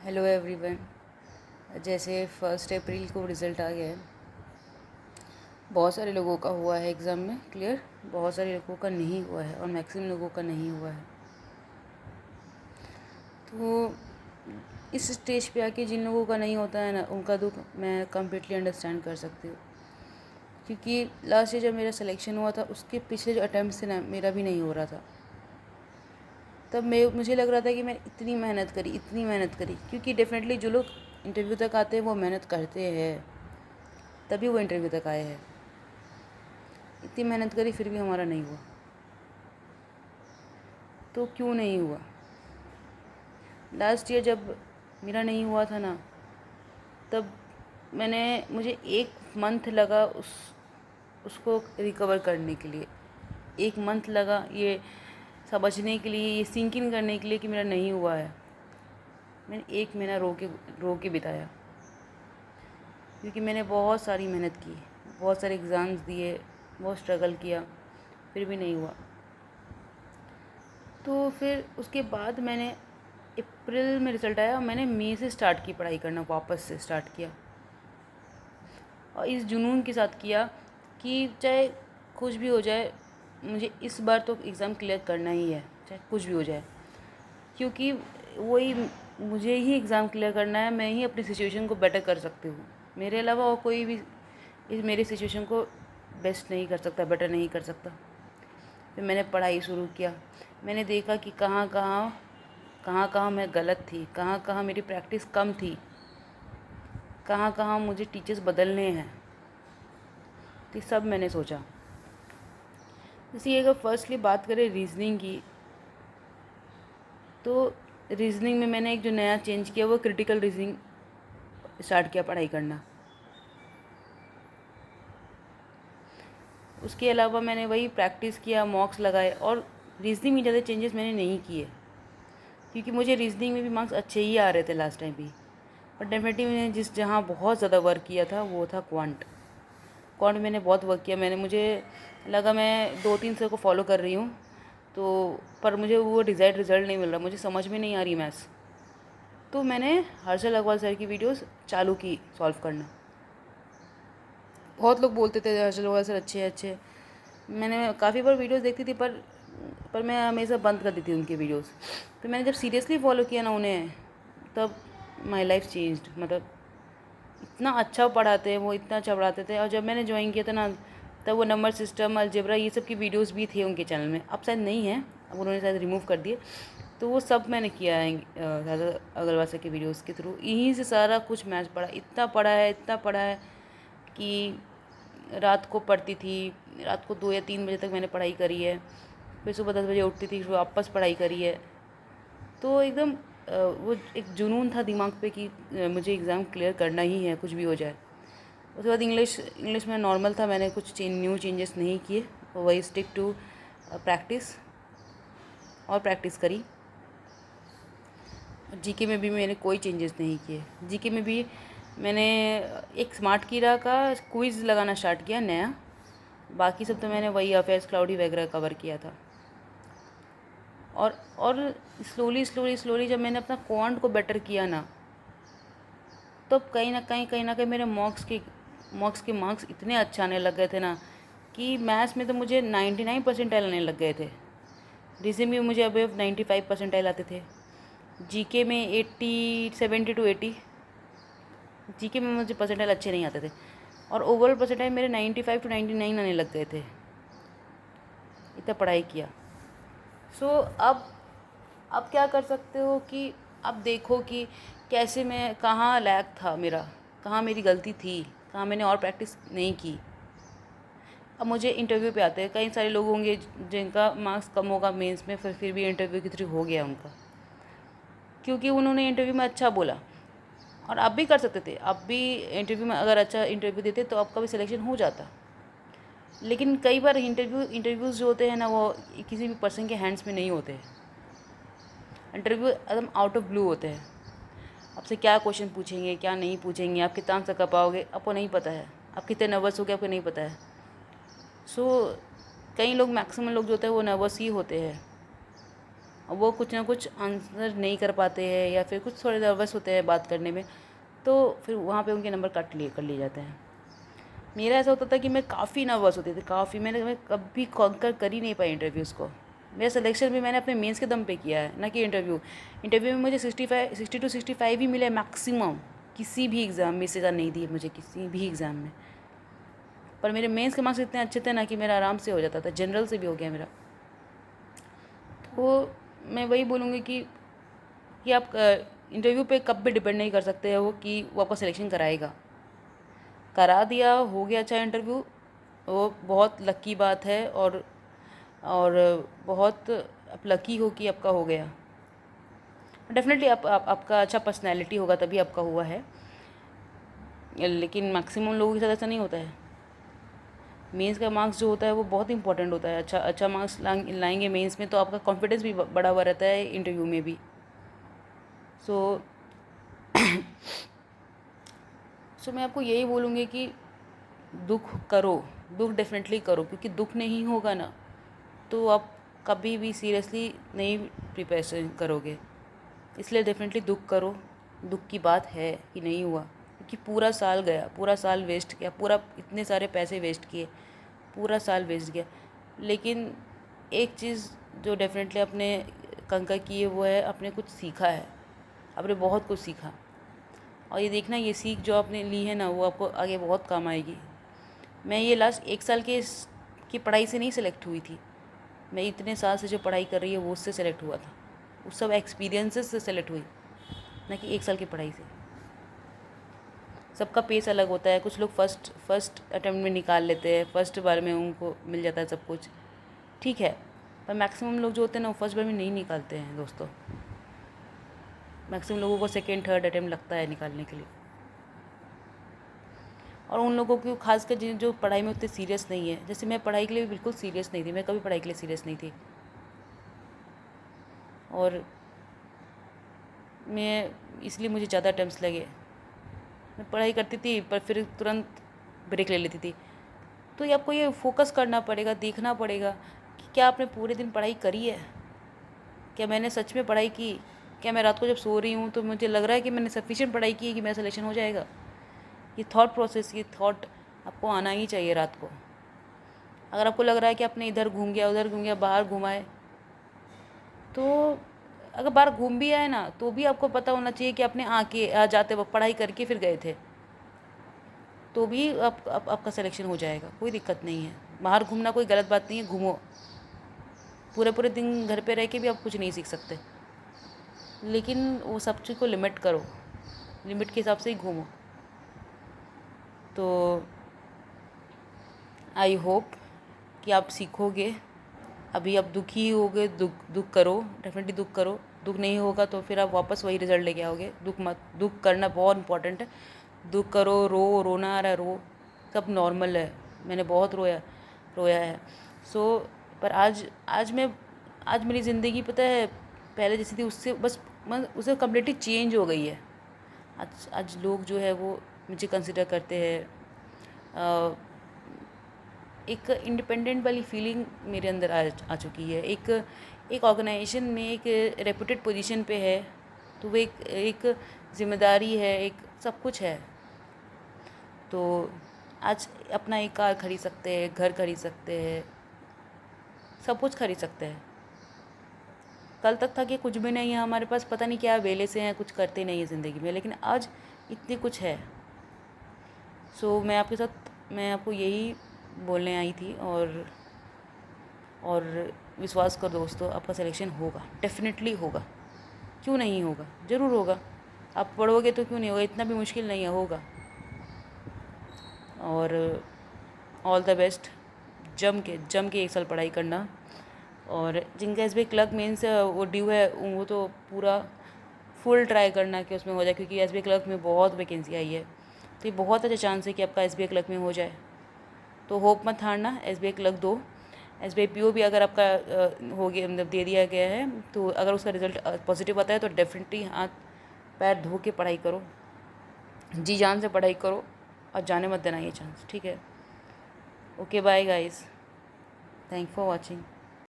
Hello everyone. जैसे 1 अप्रैल को result आ गया है, बहुत सारे लोगों का हुआ है एग्ज़ाम में क्लियर, बहुत सारे लोगों का नहीं हुआ है और मैक्सिमम लोगों का नहीं हुआ है। तो इस स्टेज पे आके जिन लोगों का नहीं होता है ना, उनका दुख मैं कम्प्लीटली अंडरस्टैंड कर सकती हूँ, क्योंकि लास्ट ईयर जब मेरा सिलेक्शन हुआ था उसके पिछले जो अटैम्प्ट थे ना, मेरा भी नहीं हो रहा था। तब मुझे लग रहा था कि मैंने इतनी मेहनत करी, क्योंकि डेफिनेटली जो लोग इंटरव्यू तक आते हैं वो मेहनत करते हैं, तभी वो इंटरव्यू तक आए हैं। इतनी मेहनत करी फिर भी हमारा नहीं हुआ, तो क्यों नहीं हुआ? लास्ट ईयर जब मेरा नहीं हुआ था ना, तब मुझे 1 मंथ लगा उसको रिकवर करने के लिए। 1 मंथ लगा ये समझने के लिए, ये सिंक इन करने के लिए कि मेरा नहीं हुआ है। मैंने 1 महीना रो के बिताया, क्योंकि मैंने बहुत सारी मेहनत की, बहुत सारे एग्ज़ाम्स दिए, बहुत स्ट्रगल किया, फिर भी नहीं हुआ। तो फिर उसके बाद मैंने अप्रैल में रिज़ल्ट आया और मैंने मई से स्टार्ट की पढ़ाई करना, वापस से स्टार्ट किया और इस जुनून के साथ किया कि चाहे कुछ भी हो जाए, मुझे इस बार तो एग्ज़ाम क्लियर करना ही है, चाहे कुछ भी हो जाए, क्योंकि वही मुझे ही एग्ज़ाम क्लियर करना है। मैं ही अपनी सिचुएशन को बेटर कर सकती हूँ, मेरे अलावा और कोई भी इस मेरी सिचुएशन को बेस्ट नहीं कर सकता, बेटर नहीं कर सकता। फिर मैंने पढ़ाई शुरू किया, मैंने देखा कि कहाँ कहाँ मैं गलत थी, कहाँ कहाँ मेरी प्रैक्टिस कम थी, कहाँ कहाँ मुझे टीचर्स बदलने हैं। तो सब मैंने सोचा। जैसे अगर फर्स्टली बात करें रीजनिंग की, तो रीजनिंग में मैंने एक जो नया चेंज किया वो क्रिटिकल रीजनिंग स्टार्ट किया पढ़ाई करना। उसके अलावा मैंने वही प्रैक्टिस किया, मॉक्स लगाए, और रीजनिंग में ज़्यादा चेंजेस मैंने नहीं किए, क्योंकि मुझे रीजनिंग में भी मार्क्स अच्छे ही आ रहे थे लास्ट टाइम भी। और डेफिनेटली मैंने जहाँ बहुत ज़्यादा वर्क किया था वो था क्वांट मैंने बहुत वर्क किया। मुझे लगा मैं 2-3 सर को फॉलो कर रही हूँ, तो पर मुझे वो डिज़ायर्ड रिज़ल्ट नहीं मिल रहा, मुझे समझ में नहीं आ रही मैथ्स। तो मैंने हर्षल अग्रवाल सर की वीडियोस चालू की सॉल्व करना। बहुत लोग बोलते थे हर्षल अग्रवाल सर अच्छे। मैंने काफ़ी बार वीडियोस देखती थी, पर मैं हमेशा बंद कर दी थी उनकी वीडियोस। तो मैंने जब सीरियसली फॉलो किया ना उन्हें, तब माई लाइफ चेंज्ड। मतलब इतना अच्छा पढ़ाते हैं वो, इतना अच्छा पढ़ाते थे। और जब मैंने ज्वाइन किया था ना, तब वो नंबर सिस्टम, अलजेब्रा, ये सब की वीडियोस भी थे उनके चैनल में। अब शायद नहीं है, अब उन्होंने शायद रिमूव कर दिए। तो वो सब मैंने किया है अग्रवाल सर के वीडियोस के थ्रू। यहीं से सारा कुछ मैथ पढ़ा, इतना पढ़ा है कि रात को पढ़ती थी। रात को 2 या 3 बजे तक मैंने पढ़ाई करी है, फिर सुबह 10 बजे उठती थी, फिर वापस पढ़ाई करी है। तो एकदम वो एक जुनून था दिमाग पे कि मुझे एग्ज़ाम क्लियर करना ही है, कुछ भी हो जाए। उसके बाद इंग्लिश में नॉर्मल था, मैंने कुछ न्यू चेंजेस नहीं किए, वही स्टिक टू प्रैक्टिस, और प्रैक्टिस करी। जीके में भी मैंने कोई चेंजेस नहीं किए। जीके में भी मैंने एक स्मार्ट कीड़ा का क्विज़ लगाना स्टार्ट किया नया, बाकी सब तो मैंने वही अफेयर्स क्लाउडी वगैरह कवर किया था। और स्लोली जब मैंने अपना क्वांट को बेटर किया ना, तब कहीं ना कहीं मेरे मॉक्स के मार्क्स इतने अच्छे आने लग गए थे ना, कि मैथ्स में तो मुझे 99 परसेंटाइल आने लग गए थे। रीजनिंग में मुझे अबव 95 परसेंटाइल आते थे। जीके में 70 to 80। जीके में मुझे परसेंटाइल अच्छे नहीं आते थे, और ओवरऑल परसेंटाइल मेरे 95 to 99 आने लग गए थे, इतना पढ़ाई किया। सो अब क्या कर सकते हो कि अब देखो कि कैसे मैं, कहाँ लैग था मेरा, कहाँ मेरी गलती थी, कहाँ मैंने और प्रैक्टिस नहीं की। अब मुझे इंटरव्यू पे आते हैं, कई सारे लोग होंगे जिनका मार्क्स कम होगा मेंस में, फिर भी इंटरव्यू के थ्रू हो गया उनका, क्योंकि उन्होंने इंटरव्यू में अच्छा बोला। और आप भी कर सकते थे, आप भी इंटरव्यू में अगर अच्छा इंटरव्यू देते तो आपका भी सिलेक्शन हो जाता। लेकिन कई बार इंटरव्यूज़ जो होते हैं ना, वो किसी भी पर्सन के हैंड्स में नहीं होते। इंटरव्यू एकदम आउट ऑफ ब्लू होते हैं। आपसे क्या क्वेश्चन पूछेंगे, क्या नहीं पूछेंगे, आप कितना आंसर कर पाओगे, आपको नहीं पता है। आप कितने नर्वस हो गए, आपको नहीं पता है। सो कई लोग, मैक्सिमम लोग जो होते हैं वो नर्वस ही होते हैं। और वो कुछ ना कुछ आंसर नहीं कर पाते हैं या फिर कुछ थोड़े नर्वस होते हैं बात करने में, तो फिर वहाँ पे उनके नंबर कर लिए जाते हैं। मेरा ऐसा होता था कि मैं काफ़ी नर्वस होती थी, काफ़ी। मैं कभी कॉन्कर कर ही नहीं पाई इंटरव्यूज़ को। मेरा सिलेक्शन भी मैंने अपने मेंस के दम पे किया है, ना कि इंटरव्यू। इंटरव्यू में मुझे 60 टू 65 ही मिले मैक्सिमम। किसी भी एग्ज़ाम में इससे ज़्यादा नहीं दिए मुझे, किसी भी एग्ज़ाम में। पर मेरे मेंस के मार्क्स इतने अच्छे थे ना कि मेरा आराम से हो जाता था, जनरल से भी हो गया मेरा। तो मैं वही बोलूँगी कि आप इंटरव्यू पे कब भी डिपेंड नहीं कर सकते हो कि वो आपका सिलेक्शन कराएगा। करा दिया, हो गया अच्छा इंटरव्यू, वो बहुत लकी बात है। और बहुत आप लकी हो कि आपका हो गया। डेफिनेटली आपका अच्छा पर्सनैलिटी होगा तभी आपका हुआ है, लेकिन मैक्सिमम लोगों के साथ ऐसा नहीं होता है। मेंस का मार्क्स जो होता है वो बहुत इंपॉर्टेंट होता है। अच्छा मार्क्स लाएंगे मेंस में तो आपका कॉन्फिडेंस भी बढ़ा हुआ रहता है इंटरव्यू में भी। सो मैं आपको यही बोलूँगी कि दुख करो, दुख डेफिनेटली करो, क्योंकि दुख नहीं होगा ना तो आप कभी भी सीरियसली नहीं प्रिपरेशन करोगे। इसलिए डेफिनेटली दुख करो। दुख की बात है कि नहीं हुआ, क्योंकि पूरा साल गया, पूरा साल वेस्ट किया, पूरा इतने सारे पैसे वेस्ट किए, पूरा साल वेस्ट गया। लेकिन एक चीज़ जो डेफिनेटली आपने कंकर की है वो है आपने कुछ सीखा है, आपने बहुत कुछ सीखा। और ये देखना, ये सीख जो आपने ली है ना वो आपको आगे बहुत काम आएगी। मैं ये लास्ट 1 साल की पढ़ाई से नहीं सेलेक्ट हुई थी, मैं इतने साल से जो पढ़ाई कर रही है वो उससे सेलेक्ट हुआ था। उस सब एक्सपीरियंसेस से सेलेक्ट हुई, ना कि 1 साल की पढ़ाई से। सबका पेस अलग होता है। कुछ लोग फर्स्ट अटेम्प्ट में निकाल लेते हैं, फर्स्ट बार में उनको मिल जाता है सब कुछ, ठीक है। पर मैक्सिमम लोग जो होते हैं ना वो फर्स्ट बार में नहीं निकालते हैं दोस्तों। मैक्सिमम लोगों को सेकेंड थर्ड अटेम्प्ट लगता है निकालने के लिए। और उन लोगों को खासकर जो पढ़ाई में उतने सीरियस नहीं है, जैसे मैं पढ़ाई के लिए बिल्कुल सीरियस नहीं थी, मैं कभी पढ़ाई के लिए सीरियस नहीं थी। और मैं इसलिए मुझे ज़्यादा अटेम्प्ट्स लगे। मैं पढ़ाई करती थी पर फिर तुरंत ब्रेक ले लेती थी। तो ये आपको ये फोकस करना पड़ेगा, देखना पड़ेगा कि क्या आपने पूरे दिन पढ़ाई करी है, क्या मैंने सच में पढ़ाई की, क्या मैं रात को जब सो रही हूँ तो मुझे लग रहा है कि मैंने सफिशिएंट पढ़ाई की है कि मेरा सिलेक्शन हो जाएगा। ये थॉट प्रोसेस, ये थॉट आपको आना ही चाहिए रात को। अगर आपको लग रहा है कि आपने इधर घूम गया उधर घूम गया, बाहर घुमाए, तो अगर बाहर घूम भी आए ना तो भी आपको पता होना चाहिए कि आपने आ जाते वक्त पढ़ाई करके फिर गए थे, तो भी आपका सिलेक्शन हो जाएगा, कोई दिक्कत नहीं है। बाहर घूमना कोई गलत बात नहीं है, घूमो। पूरे पूरे दिन घर पे रह के भी आप कुछ नहीं सीख सकते, लेकिन वो सब चीज़ को लिमिट करो, लिमिट के हिसाब से ही घूमो। तो आई होप कि आप सीखोगे। अभी आप दुखी होगे, दुख करो, डेफिनेटली दुख करो। दुख नहीं होगा तो फिर आप वापस वही रिजल्ट लेके आओगे। दुख करना बहुत इंपॉर्टेंट है। दुख करो, रोना आ रहा है रो, सब नॉर्मल है। मैंने बहुत रोया है। पर आज मेरी ज़िंदगी पता है पहले जैसी थी उससे बस उससे कम्प्लीटली चेंज हो गई है। आज लोग जो है वो मुझे कंसिडर करते हैं। एक इंडिपेंडेंट वाली फीलिंग मेरे अंदर आ चुकी है। एक ऑर्गेनाइजेशन में एक रेपुटेड पोजीशन पे है तो वो एक जिम्मेदारी है, एक सब कुछ है। तो आज अपना एक कार खरीद सकते हैं, घर खरीद सकते हैं, सब कुछ खरीद सकते हैं। कल तक था कि कुछ भी नहीं है हमारे पास, पता नहीं क्या वेले से हैं, कुछ करते नहीं है ज़िंदगी में, लेकिन आज इतनी कुछ है। मैं आपको यही बोलने आई थी। और विश्वास करो दोस्तों, आपका सिलेक्शन होगा, डेफिनेटली होगा। क्यों नहीं होगा, ज़रूर होगा। आप पढ़ोगे तो क्यों नहीं होगा, इतना भी मुश्किल नहीं है, होगा। और ऑल द बेस्ट। जम के 1 साल पढ़ाई करना। और जिनका एसबीआई क्लर्क मेंस वो ड्यू है वो तो पूरा फुल ट्राई करना कि उसमें हो जाए, क्योंकि एसबीआई क्लर्क में बहुत वैकेंसी आई है। तो ये बहुत अच्छा चांस है कि आपका एसबीआई क्लर्क में हो जाए। तो होप मत हारना, एसबीआई क्लर्क दो। एसबीआई पीओ भी अगर आपका हो गया, मतलब दे दिया गया है, तो अगर उसका रिज़ल्ट पॉजिटिव आता है तो डेफिनेटली हाथ पैर धो के पढ़ाई करो, जी जान से पढ़ाई करो और जाने मत देना ये चांस, ठीक है। Okay bye guys, thank for watching.